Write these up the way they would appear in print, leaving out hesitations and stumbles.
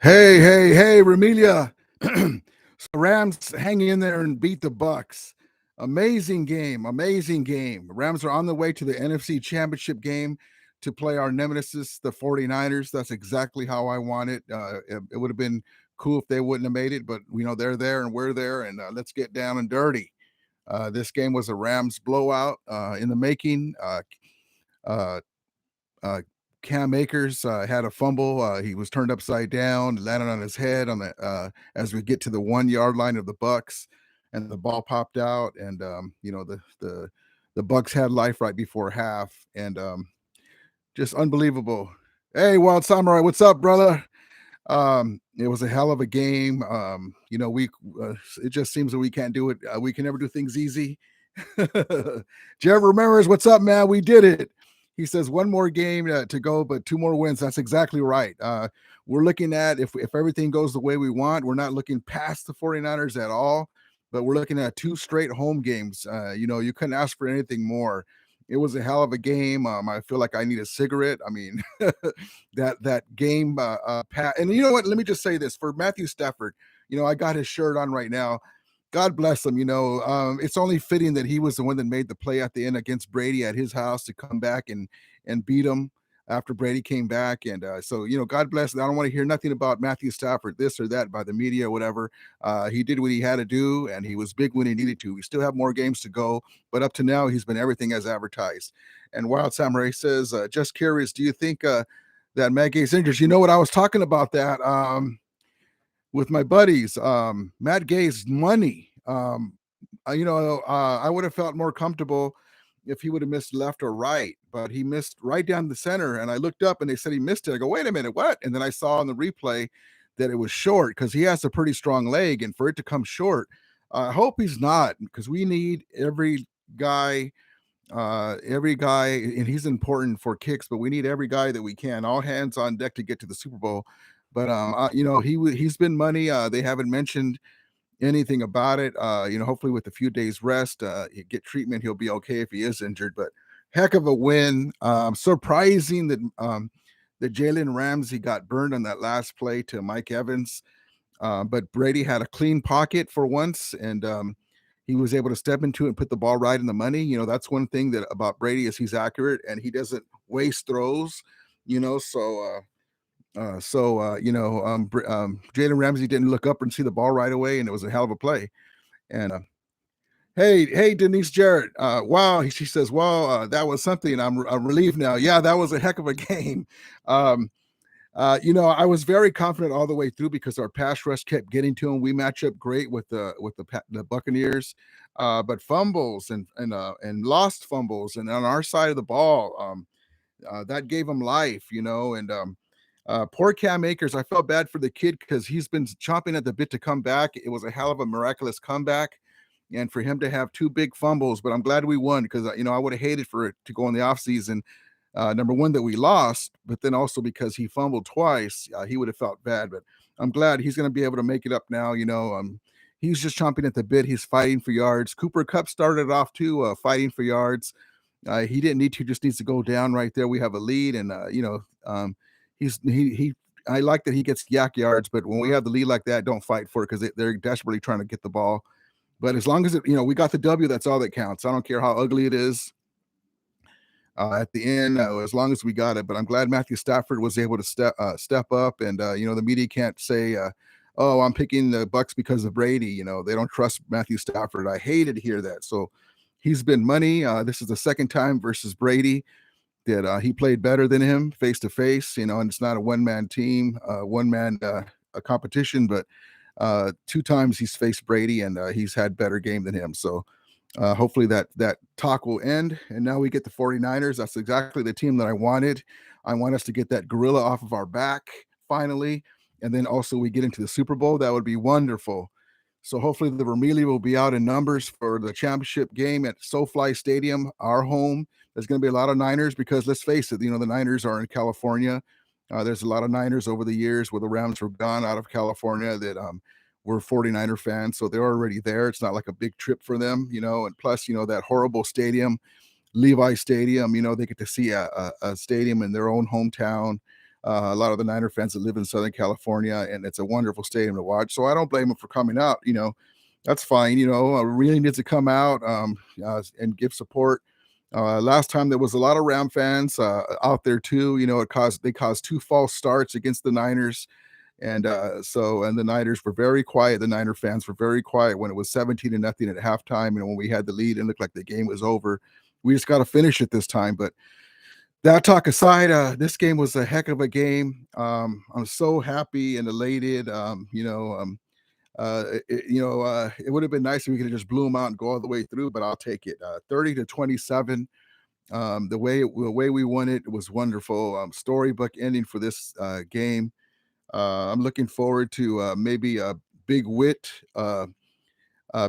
Hey, Ramilia. So Rams hanging in there and beat the Bucs. Amazing game. Rams are on the way to the NFC Championship game to play our nemesis, the 49ers. That's exactly how I want it. It would have been cool if they wouldn't have made it, but they're there and we're there, and let's get down and dirty. This game was a Rams blowout in the making. Uh, uh, Cam Akers had a fumble. He was turned upside down, landed on his head on the as we get to the 1 yard line of the Bucs, and the ball popped out, and the Bucs had life right before half, and just unbelievable. Hey, Wild Samurai, what's up, brother? It was a hell of a game. We it just seems that we can't do it. We can never do things easy. Jeff Ramirez, what's up, man? We did it. He says one more game to go, but 2 more wins. That's exactly right. We're looking at if everything goes the way we want, we're not looking past the 49ers at all, but we're looking at 2 straight home games. You couldn't ask for anything more. It was a hell of a game. I feel like I need a cigarette. I mean, that game, Pat. And you know what? Let me just say this for Matthew Stafford. I got his shirt on right now. God bless him. It's only fitting that he was the one that made the play at the end against Brady at his house to come back and beat him after Brady came back. And so God bless him. I don't want to hear nothing about Matthew Stafford, this or that by the media or whatever. He did what he had to do, and he was big when he needed to. We still have more games to go, but up to now, he's been everything as advertised. And Wild Samurai says, just curious, do you think that Matt Gay's injured? You know what? I was talking about that. With my buddies, Matt Gay's money. I would have felt more comfortable if he would have missed left or right, but he missed right down the center. And I looked up and they said he missed it. I go, wait a minute, what? And then I saw on the replay that it was short because he has a pretty strong leg, and for it to come short, I hope he's not, because we need every guy, and he's important for kicks, but we need every guy that we can, all hands on deck to get to the Super Bowl. But he's been money. They haven't mentioned anything about it. Hopefully with a few days rest, get treatment, he'll be okay if he is injured. But heck of a win. Surprising that Jalen Ramsey got burned on that last play to Mike Evans. But Brady had a clean pocket for once, and he was able to step into it and put the ball right in the money. That's one thing that about Brady is he's accurate and he doesn't waste throws. Jalen Ramsey didn't look up and see the ball right away, and it was a hell of a play. And hey, Denise Jarrett, wow, she says, wow, that was something. I'm relieved now. Yeah, that was a heck of a game. I was very confident all the way through because our pass rush kept getting to him. We match up great with the Buccaneers, but fumbles and lost fumbles, and on our side of the ball, that gave him life, and poor Cam Akers. I felt bad for the kid because he's been chomping at the bit to come back. It was a hell of a miraculous comeback, and for him to have 2 big fumbles. But I'm glad we won because I would have hated for it to go in the offseason. Number one, that we lost, but then also because he fumbled twice, he would have felt bad. But I'm glad he's going to be able to make it up now. He's just chomping at the bit. He's fighting for yards. Cooper Kupp started off too, fighting for yards. He didn't need to; just needs to go down right there. We have a lead, and I like that he gets yak yards, but when we have the lead like that, don't fight for it because they're desperately trying to get the ball. But as long as we got the W, that's all that counts. I don't care how ugly it is. At the end, as long as we got it. But I'm glad Matthew Stafford was able to step up, and the media can't say, "Oh, I'm picking the Bucs because of Brady." They don't trust Matthew Stafford. I hated to hear that. So he's been money. This is the second time versus Brady that he played better than him face to face. And it's not a one-man team, a competition, but 2 times he's faced Brady, and he's had better game than him. So hopefully that talk will end, and now we get the 49ers. That's exactly the team that I wanted. I want us to get that gorilla off of our back finally, and then also we get into the Super Bowl. That would be wonderful. So hopefully the Vermillion will be out in numbers for the championship game at SoFi Stadium, our home. There's going to be a lot of Niners because let's face it, the Niners are in California. There's a lot of Niners over the years where the Rams were gone out of California that were 49er fans, so they're already there. It's not like a big trip for them, and plus, that horrible stadium, Levi Stadium, they get to see a stadium in their own hometown. a lot of the Niner fans that live in Southern California, and it's a wonderful stadium to watch. So I don't blame them for coming out. That's fine. Really needs to come out and give support. Last time there was a lot of Ram fans out there too. They caused two false starts against the Niners, and and the Niners were very quiet. The Niner fans were very quiet when it was 17-0 at halftime, and when we had the lead, it looked like the game was over. We just got to finish it this time. But that talk aside, this game was a heck of a game. I'm so happy and elated. It would have been nice if we could have just blew them out and go all the way through, but I'll take it. 30-27. The way we won it was wonderful. Storybook ending for this game. I'm looking forward to maybe a Big Wit,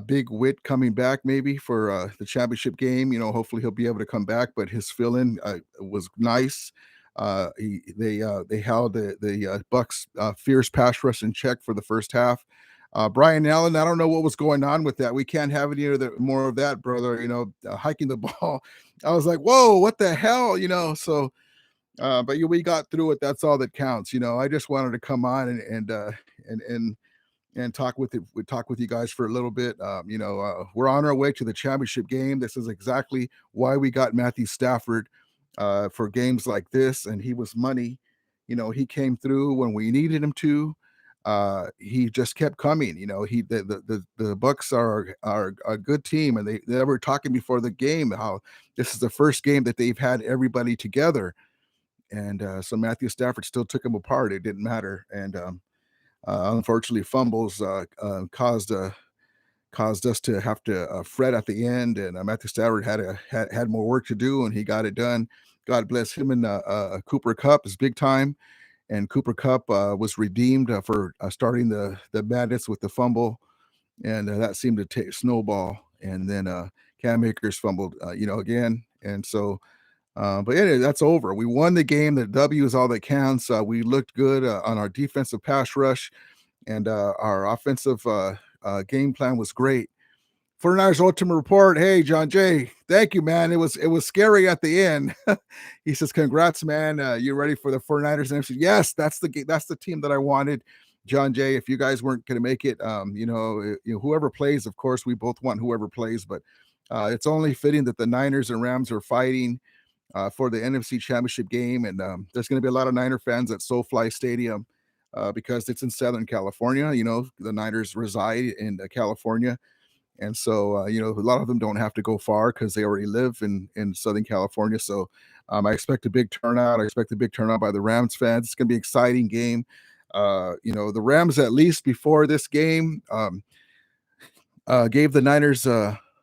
Big Wit coming back maybe for the championship game. Hopefully he'll be able to come back, but his fill-in was nice. They held the Bucs fierce pass rush in check for the first half. Brian Allen, I don't know what was going on with that. We can't have any more of that, brother. Hiking the ball. I was like, whoa, what the hell? So but we got through it. That's all that counts. I just wanted to come on and talk with you guys for a little bit. We're on our way to the championship game. This is exactly why we got Matthew Stafford for games like this, and he was money. He came through when we needed him to. He just kept coming. The Bucs are a good team, and they were talking before the game how this is the first game that they've had everybody together. And so Matthew Stafford still took him apart. It didn't matter. And unfortunately, fumbles caused us to have to fret at the end. And Matthew Stafford had more work to do, and he got it done. God bless him. And Cooper Kupp is big time. And Cooper Kupp was redeemed for starting the madness with the fumble. And that seemed to snowball. And then Cam Akers fumbled, again. And so but anyway, that's over. We won the game. The W is all that counts. We looked good on our defensive pass rush, and our offensive game plan was great. 49ers Ultimate Report. Hey, John Jay, thank you, man. It was scary at the end. He says, "Congrats, man. You ready for the 49ers?" And I said, "Yes, that's the team that I wanted." John Jay, if you guys weren't going to make it, whoever plays, of course, we both want whoever plays, but it's only fitting that the Niners and Rams are fighting for the NFC Championship game, and there's going to be a lot of Niner fans at SoFi Stadium because it's in Southern California. The Niners reside in California, and so a lot of them don't have to go far because they already live in Southern California. So I expect a big turnout. I expect a big turnout by the Rams fans. It's going to be an exciting game. The Rams, at least before this game, gave the Niners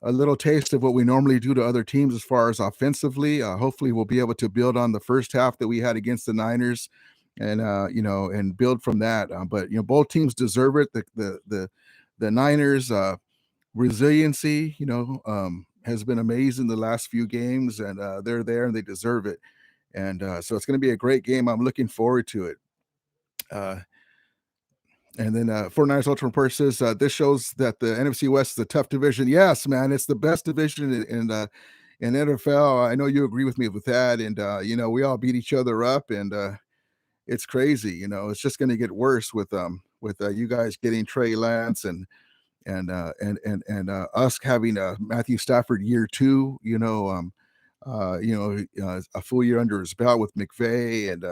a little taste of what we normally do to other teams as far as offensively. Hopefully we'll be able to build on the first half that we had against the Niners and and build from that. But both teams deserve it. The Niners resiliency, has been amazing the last few games, and they're there and they deserve it. And so it's going to be a great game. I'm looking forward to it. And then 49ers Ultra Report says, this shows that the NFC West is a tough division. Yes, man, it's the best division in NFL. I know you agree with me with that. And, we all beat each other up, and it's crazy. It's just going to get worse with you guys getting Trey Lance and us having Matthew Stafford year 2, a full year under his belt with McVay, and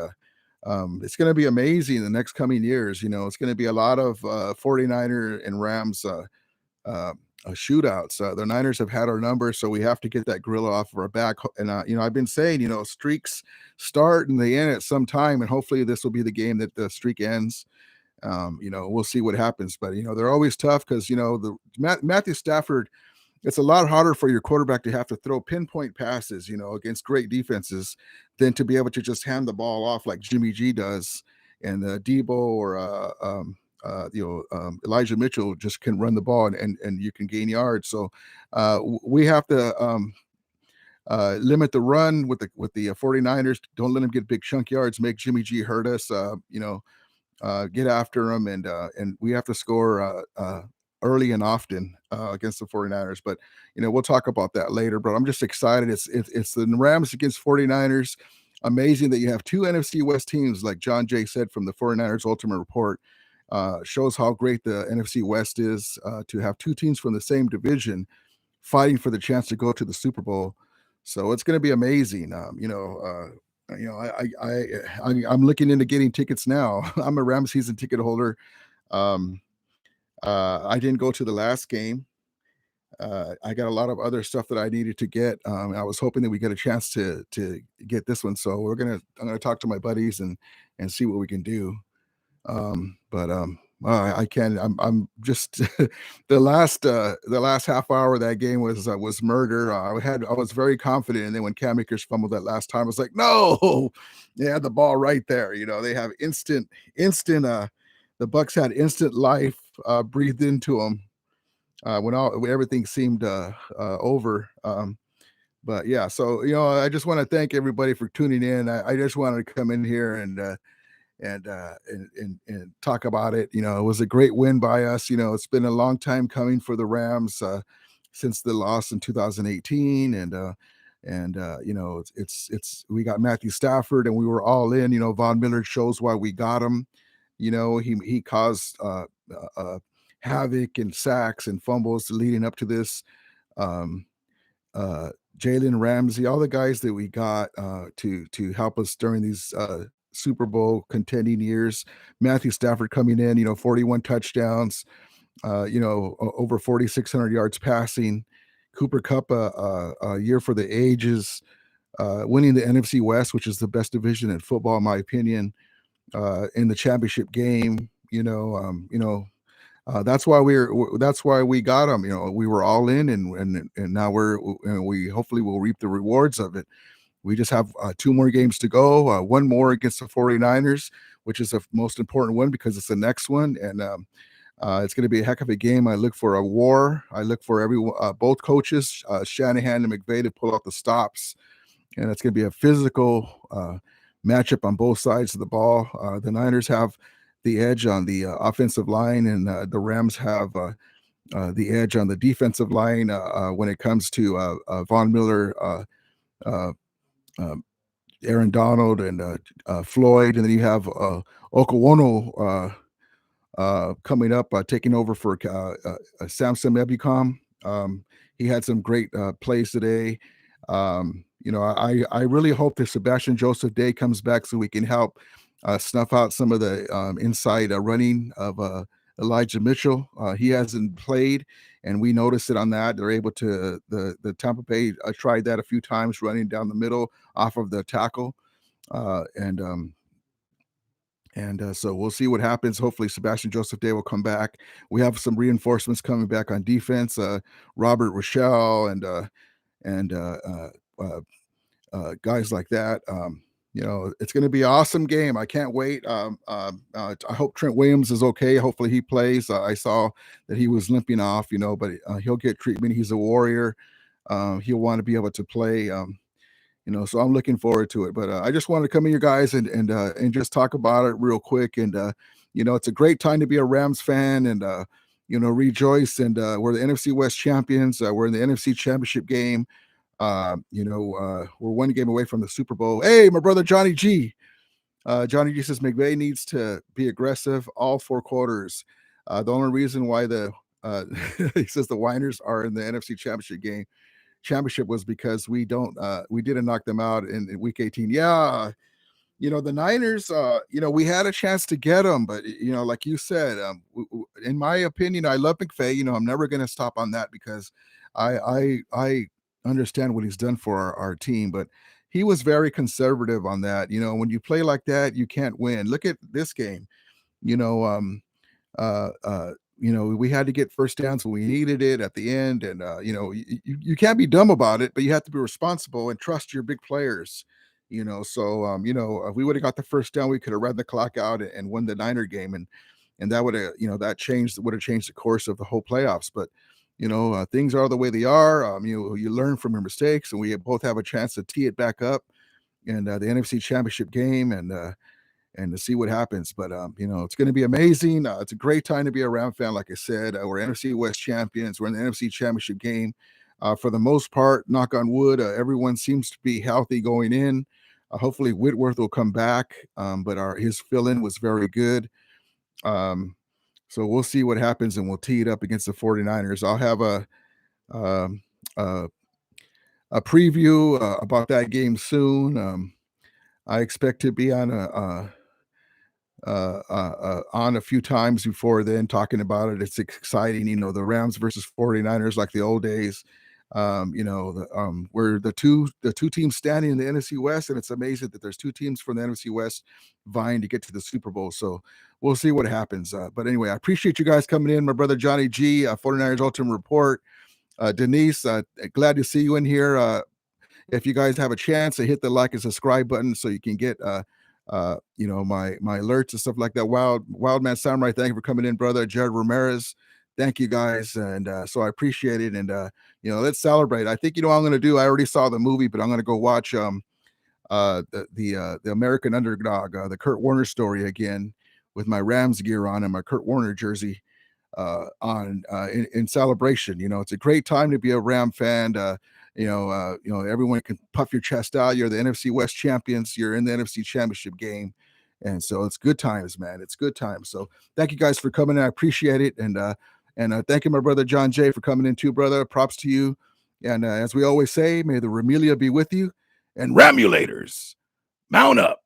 it's going to be amazing the next coming years. It's going to be a lot of 49er and Rams shootouts. The Niners have had our number, so we have to get that gorilla off of our back. And I've been saying, streaks start and they end at some time, and hopefully this will be the game that the streak ends. We'll see what happens, but they're always tough because Matthew Stafford. It's a lot harder for your quarterback to have to throw pinpoint passes, against great defenses than to be able to just hand the ball off like Jimmy G does, and Debo or Elijah Mitchell just can run the ball and you can gain yards. So we have to limit the run with the 49ers. Don't let them get big chunk yards. Make Jimmy G hurt us. Get after them, and we have to score early and often against the 49ers. But we'll talk about that later. But I'm just excited. It's the Rams against 49ers. amazing that you have two NFC West teams, like John Jay said from the 49ers Ultimate Report. Shows how great the NFC West is, to have two teams from the same division fighting for the chance to go to the Super Bowl. So it's going to be amazing. I'm looking into getting tickets now. I'm a Rams season ticket holder. Um, I didn't go to the last game. I got a lot of other stuff that I needed to get. I was hoping that we get a chance to get this one. So I'm gonna talk to my buddies and see what we can do. But I can. I'm just the last half hour of that game was murder. I was very confident, and then when Cam Akers fumbled that last time, I was like, no, they had the ball right there. They have instant. The Bucs had instant life breathed into them when everything seemed over. But yeah, so I just want to thank everybody for tuning in. I just wanted to come in here and talk about it. It was a great win by us. It's been a long time coming for the Rams since the loss in 2018, and we got Matthew Stafford, and we were all in. Von Miller shows why we got him. He caused havoc and sacks and fumbles leading up to this. Um, Jalen Ramsey, all the guys that we got to help us during these Super Bowl contending years. Matthew Stafford coming in, 41 touchdowns, over 4,600 yards passing. Cooper Kupp, a year for the ages, winning the NFC West, which is the best division in football, in my opinion, in the championship game. That's why we got them. We were all in, and now we hopefully will reap the rewards of it. We just have 2 more games to go. One more against the 49ers, which is the most important one because it's the next one, and it's going to be a heck of a game. I look for a war. I look for both coaches, Shanahan and McVay, to pull out the stops, and it's going to be a physical matchup on both sides of the ball. The Niners have the edge on the offensive line, and the Rams have the edge on the defensive line when it comes to Von Miller, Aaron Donald, and Floyd, and then you have Okawono coming up, taking over for Samson Ebukam. He had some great plays today. I really hope that Sebastian Joseph Day comes back so we can help snuff out some of the inside running of Elijah Mitchell. He hasn't played, and we noticed it on that. They're able to the Tampa Bay tried that a few times, running down the middle off of the tackle, and so we'll see what happens. Hopefully, Sebastian Joseph Day will come back. We have some reinforcements coming back on defense. Robert Rochelle and guys like that. It's going to be an awesome game. I can't wait. I hope Trent Williams is okay. Hopefully he plays. I saw that he was limping off, but he'll get treatment. He's a warrior. He'll want to be able to play. So I'm looking forward to it. But I just wanted to come in here, guys, and just talk about it real quick. And it's a great time to be a Rams fan, and rejoice. And we're the NFC West champions. We're in the NFC Championship game. We're one game away from the Super Bowl. Hey, my brother Johnny G. Johnny G says McVay needs to be aggressive all 4 quarters. The only reason why he says the Winers are in the NFC Championship was because we didn't knock them out in week 18. Yeah. The Niners, we had a chance to get them, but like you said, in my opinion, I love McVay. I'm never going to stop on that because I understand what he's done for our team, but he was very conservative on that. When you play like that, you can't win. Look at this game. We had to get first downs when we needed it at the end, and you can't be dumb about it, but you have to be responsible and trust your big players. So if we would have got the first down, we could have run the clock out and won the Niner game, and that would have that would have changed the course of the whole playoffs. But things are the way they are. You learn from your mistakes, and we both have a chance to tee it back up in the NFC Championship game, and to see what happens. But it's going to be amazing. It's a great time to be a Ram fan. Like I said, we're NFC West champions. We're in the NFC Championship game. For the most part, knock on wood, everyone seems to be healthy going in. Hopefully Whitworth will come back, but his fill-in was very good. So we'll see what happens, and we'll tee it up against the 49ers. I'll have um, a, a preview about that game soon. I expect to be on a few times before then talking about it. It's exciting, the Rams versus 49ers like the old days. We're the two teams standing in the NFC West, and it's amazing that there's two teams from the NFC West vying to get to the Super Bowl. So we'll see what happens. But anyway, I appreciate you guys coming in. My brother Johnny G, 49ers Ultimate Report. Denise, glad to see you in here. If you guys have a chance to hit the like and subscribe button so you can get my alerts and stuff like that. Wildman Samurai, thank you for coming in, brother. Jared Ramirez, thank you guys. And so I appreciate it. And let's celebrate. I think what I'm gonna do. I already saw the movie, but I'm gonna go watch the American Underdog, the Kurt Warner story again with my Rams gear on and my Kurt Warner jersey in celebration. It's a great time to be a Ram fan. Everyone can puff your chest out. You're the NFC West champions. You're in the NFC Championship game. And so it's good times, man. It's good times. So thank you guys for coming in. I appreciate it. And thank you, my brother John Jay, for coming in too, brother. Props to you. And as we always say, may the Ramelia be with you. And Ramulators, mount up.